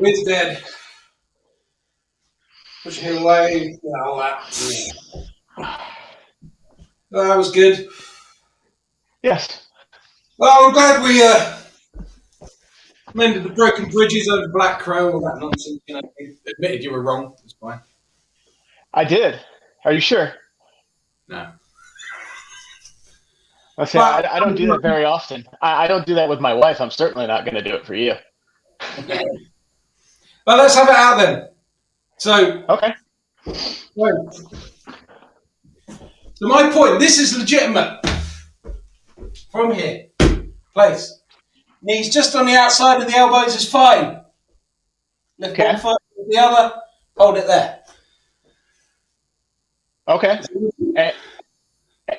We're dead. Pushing him away. Yeah, all that. That was good. Yes. Well, I'm glad we mended the broken bridges over Black Crow, all that nonsense. You know, you admitted you were wrong. It's fine. I did. Are you sure? No. Okay, I don't do that very often. I don't do that with my wife. I'm certainly not going to do it for you. Well, let's have it out then. So, Okay. So my point, this is legitimate. From here, place. Knees just on the outside of the elbows is fine. Lift one foot with the other, hold it there. Okay.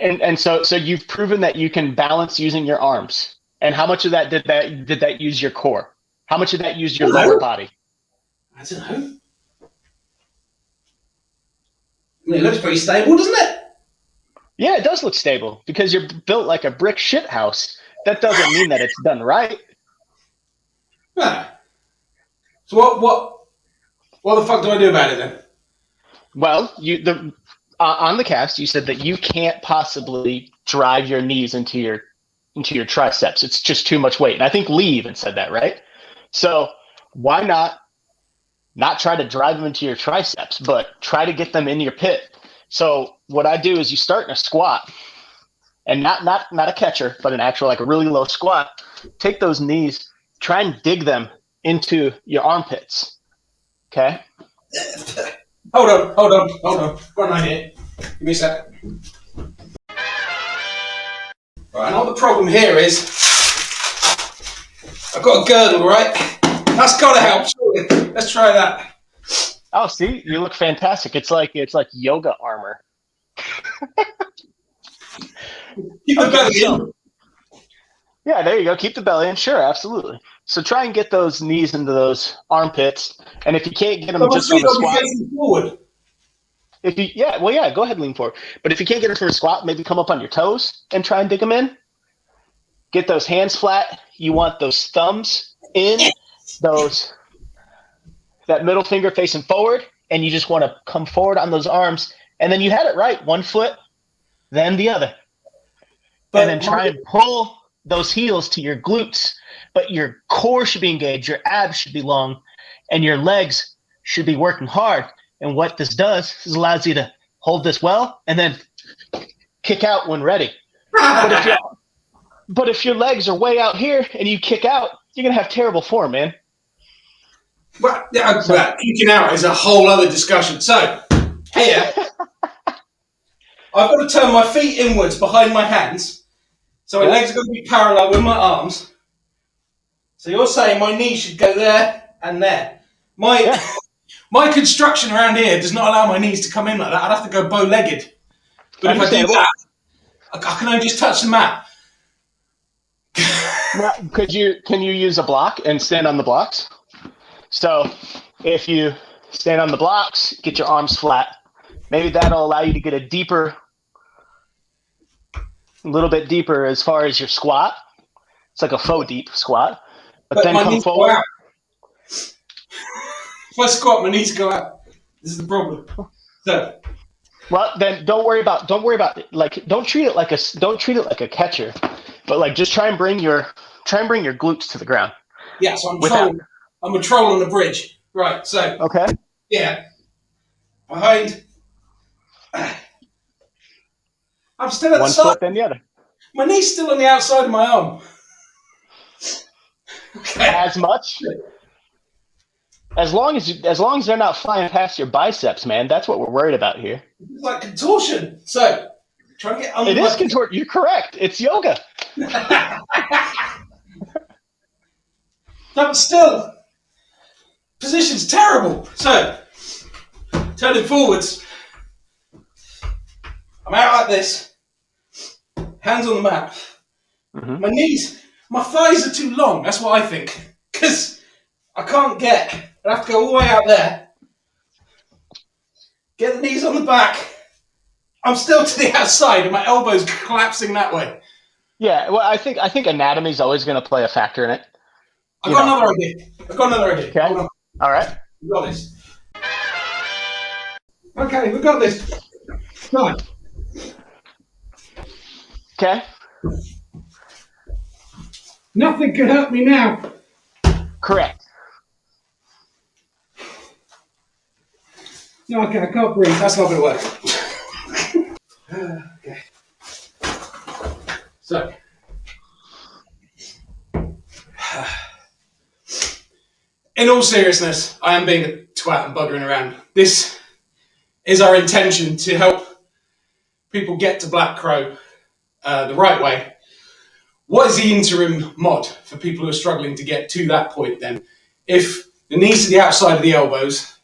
And so you've proven that you can balance using your arms. And how much of that did that use your core? How much of that used your lower body? I don't know. I mean, it looks pretty stable, doesn't it? Yeah, it does look stable because you're built like a brick shit house. That doesn't mean that it's done right. Yeah. So what the fuck do I do about it then? Well, on the cast, you said that you can't possibly drive your knees into your triceps. It's just too much weight. And I think Lee even said that, right? So why not try to drive them into your triceps, but try to get them in your pit. So what I do is you start in a squat, and not a catcher, but an actual like a really low squat. Take those knees, try and dig them into your armpits. Okay? Hold on. One idea. Give me a second. Right, and all the problem here is I've got a girdle, right? That's gotta help, surely. Let's try that. Oh, see, you look fantastic. It's like yoga armor. Keep the belly in. Yeah, there you go. Keep the belly in. Sure, absolutely. So try and get those knees into those armpits, and if you can't get them just from a squat, forward. Go ahead, lean forward. But if you can't get them from a squat, maybe come up on your toes and try and dig them in. Get those hands flat. You want those thumbs in, that middle finger facing forward, and you just want to come forward on those arms, and then you had it right. One foot, then the other. And then try and pull those heels to your glutes, but your core should be engaged, your abs should be long, and your legs should be working hard. And what this does is allows you to hold this well and then kick out when ready. But if your legs are way out here and you kick out, you're going to have terrible form, man. Well, kicking out is a whole other discussion. So, here, I've got to turn my feet inwards behind my hands. So my legs are going to be parallel with my arms. So you're saying my knees should go there and there. My construction around here does not allow my knees to come in like that. I'd have to go bow-legged. But if I do that, I can only just touch the mat. Now, can you use a block and stand on the blocks? So if you stand on the blocks, get your arms flat. Maybe that'll allow you to get a little bit deeper as far as your squat. It's like a faux deep squat. But then come forward. If I squat, my knees go out. This is the problem. So, well, then don't worry about like don't treat it like a catcher, but like just try and bring your glutes to the ground. Yeah, so I'm a troll on the bridge. Right, so okay. Yeah. Behind. I'm still at the side. One foot, then the other. My knee's still on the outside of my arm. Okay. As much? As long as they're not flying past your biceps, man, that's what we're worried about here. It's like contortion. So, try to get under. It is contortion. You're correct. It's yoga. But still, position's terrible. So, turning forwards. I'm out like this. Hands on the mat. Mm-hmm. My knees, my thighs are too long. That's what I think. Because I can't get. I have to go all the way out there. Get the knees on the back. I'm still to the outside, and my elbow's collapsing that way. Yeah, well, I think anatomy is always going to play a factor in it. I've got another idea. Okay. All right. We got this. Okay, we got this. Right. Okay. Nothing can hurt me now. Correct. No, okay, I can't breathe. That's not going to work. Okay. So. In all seriousness, I am being a twat and buggering around. This is our intention to help people get to Black Crow the right way. What is the interim mod for people who are struggling to get to that point then? If the knees to the outside of the elbows,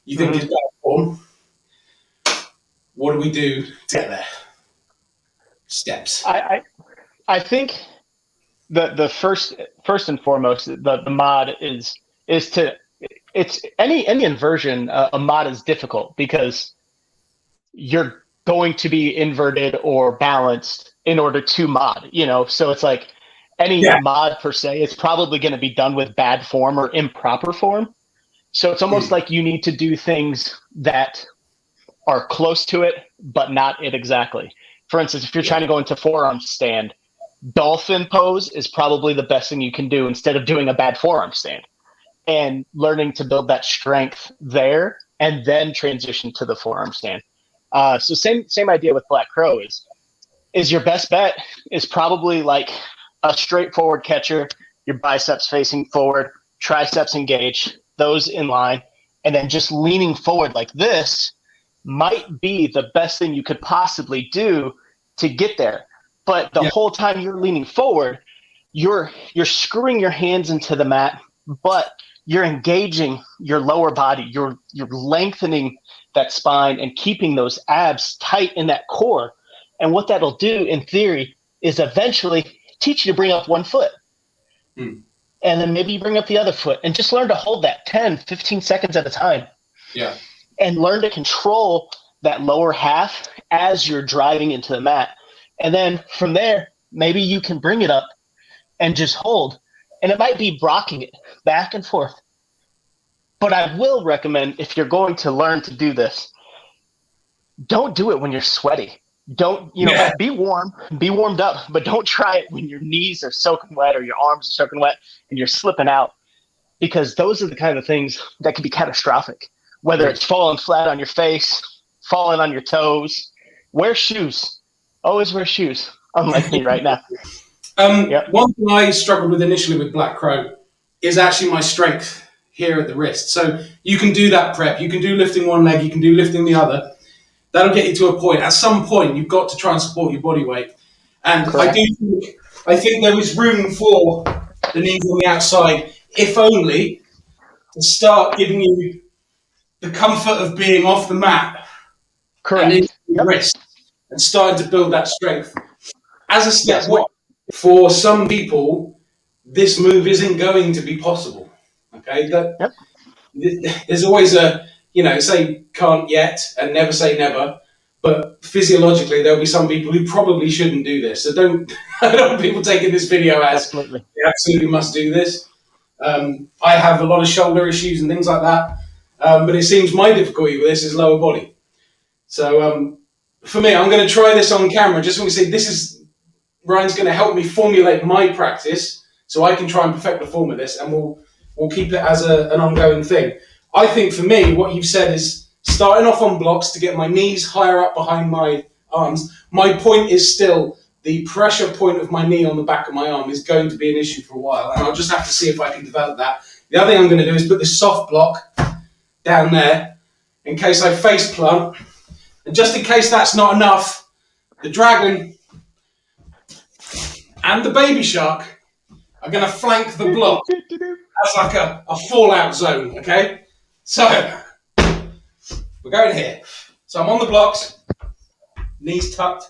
you think is bad form, what do we do to get there? Steps. I think the first and foremost the mod is to it's any inversion a mod is difficult because you're going to be inverted or balanced in order to mod, so it's like any mod per se is probably going to be done with bad form or improper form, so it's almost like you need to do things that are close to it but not it exactly. For instance, if you're trying to go into forearm stand, dolphin pose is probably the best thing you can do instead of doing a bad forearm stand, and learning to build that strength there and then transition to the forearm stand. So same idea with Black Crow is your best bet is probably like a straightforward catcher, your biceps facing forward, triceps engaged, those in line, and then just leaning forward like this might be the best thing you could possibly do to get there. But the whole time you're leaning forward, you're screwing your hands into the mat, but you're engaging your lower body. You're lengthening that spine and keeping those abs tight in that core. And what that'll do in theory is eventually teach you to bring up one foot. And then maybe you bring up the other foot and just learn to hold that 10, 15 seconds at a time. Yeah. And learn to control that lower half as you're driving into the mat. And then from there, maybe you can bring it up and just hold. And it might be rocking it back and forth. But I will recommend, if you're going to learn to do this, don't do it when you're sweaty. Don't, be warm, be warmed up, but don't try it when your knees are soaking wet or your arms are soaking wet and you're slipping out, because those are the kind of things that can be catastrophic. Whether it's falling flat on your face, falling on your toes, wear shoes. Always wear shoes, unlike me right now. One thing I struggled with initially with Black Crow is actually my strength here at the wrist. So you can do that prep. You can do lifting one leg. You can do lifting the other. That'll get you to a point. At some point, you've got to try and support your body weight. And I think there is room for the knees on the outside, if only to start giving you the comfort of being off the mat. Correct. And into the wrist and starting to build that strength. As a step one, for some people, this move isn't going to be possible. Okay? There's always say can't yet and never say never. But physiologically, there'll be some people who probably shouldn't do this. So I don't want people taking this video as they absolutely must do this. I have a lot of shoulder issues and things like that. But it seems my difficulty with this is lower body. So for me, I'm going to try this on camera. Just want to see Ryan's going to help me formulate my practice so I can try and perfect the form of this, and we'll keep it as an ongoing thing. I think for me, what you've said is starting off on blocks to get my knees higher up behind my arms. My point is still the pressure point of my knee on the back of my arm is going to be an issue for a while, and I'll just have to see if I can develop that. The other thing I'm going to do is put this soft block down there in case I face plant, and just in case that's not enough, the dragon and the baby shark are going to flank the block as like a fallout zone, okay? So, we're going here. So I'm on the blocks, knees tucked,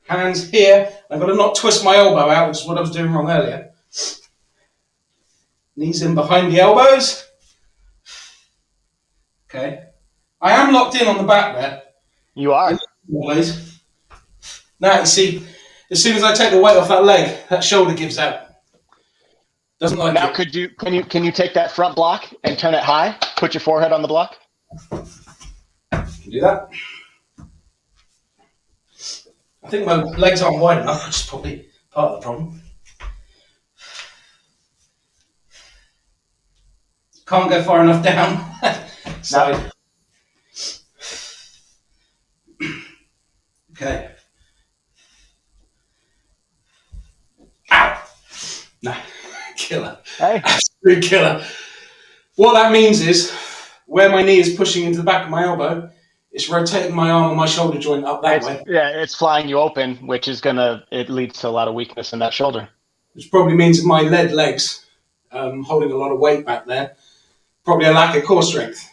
hands here. I've got to not twist my elbow out, which is what I was doing wrong earlier. Knees in behind the elbows. Okay. I am locked in on the back there. You are. Always. Now, you see, as soon as I take the weight off that leg, that shoulder gives out. Doesn't like Now, it. can you take that front block and turn it high? Put your forehead on the block. Can do that. I think my legs aren't wide enough, which is probably part of the problem. Can't go far enough down. So, No. okay. Ow! No, killer. Hey. Absolute killer. What that means is, where my knee is pushing into the back of my elbow, it's rotating my arm and my shoulder joint up that way. Yeah, it's flying you open, which is it leads to a lot of weakness in that shoulder. Which probably means my legs holding a lot of weight back there, probably a lack of core strength.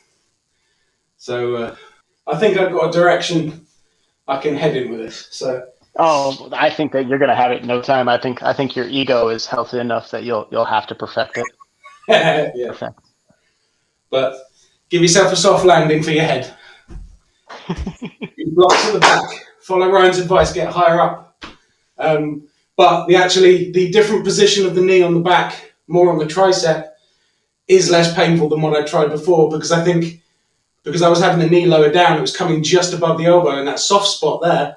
So I think I've got a direction I can head in with this. So Oh, I think that you're going to have it in no time. I think your ego is healthy enough that you'll have to perfect it. yeah, Perfect. but give yourself a soft landing for your head. Blocks at the back. Follow Ryan's advice. Get higher up. But the different position of the knee on the back, more on the tricep, is less painful than what I tried before, because I think because I was having the knee lower down, it was coming just above the elbow, and that soft spot there,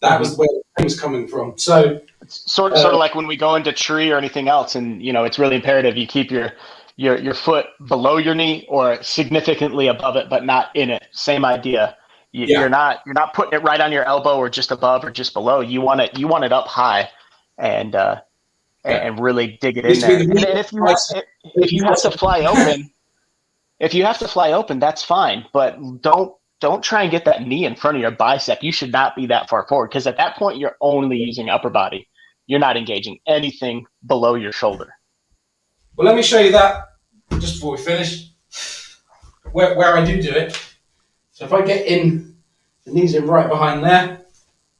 that was where the pain was coming from. So it's sort of like when we go into tree or anything else, and it's really imperative you keep your foot below your knee or significantly above it, but not in it. Same idea. You're not putting it right on your elbow or just above or just below. You want it up high, and really dig it in there. And if you have to fly open, that's fine. But don't try and get that knee in front of your bicep. You should not be that far forward, because at that point you're only using upper body. You're not engaging anything below your shoulder. Well, let me show you that just before we finish, where I do it. So if I get in, the knees in right behind there,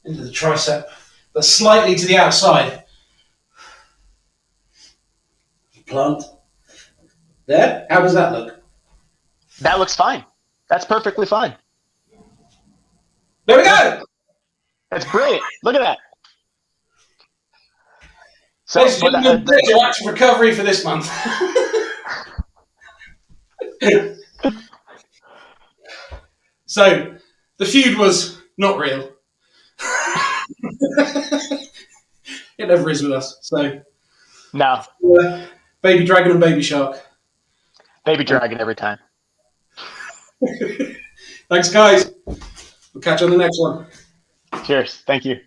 into the tricep, but slightly to the outside. Plant. There? How does that look? That looks fine. That's perfectly fine. There we go! That's brilliant. Look at that. So, Ladies and gentlemen, your active recovery for this month. So, the feud was not real. It never is with us. So, no. Baby dragon and baby shark. Baby dragon every time. Thanks, guys. We'll catch you on the next one. Cheers. Thank you.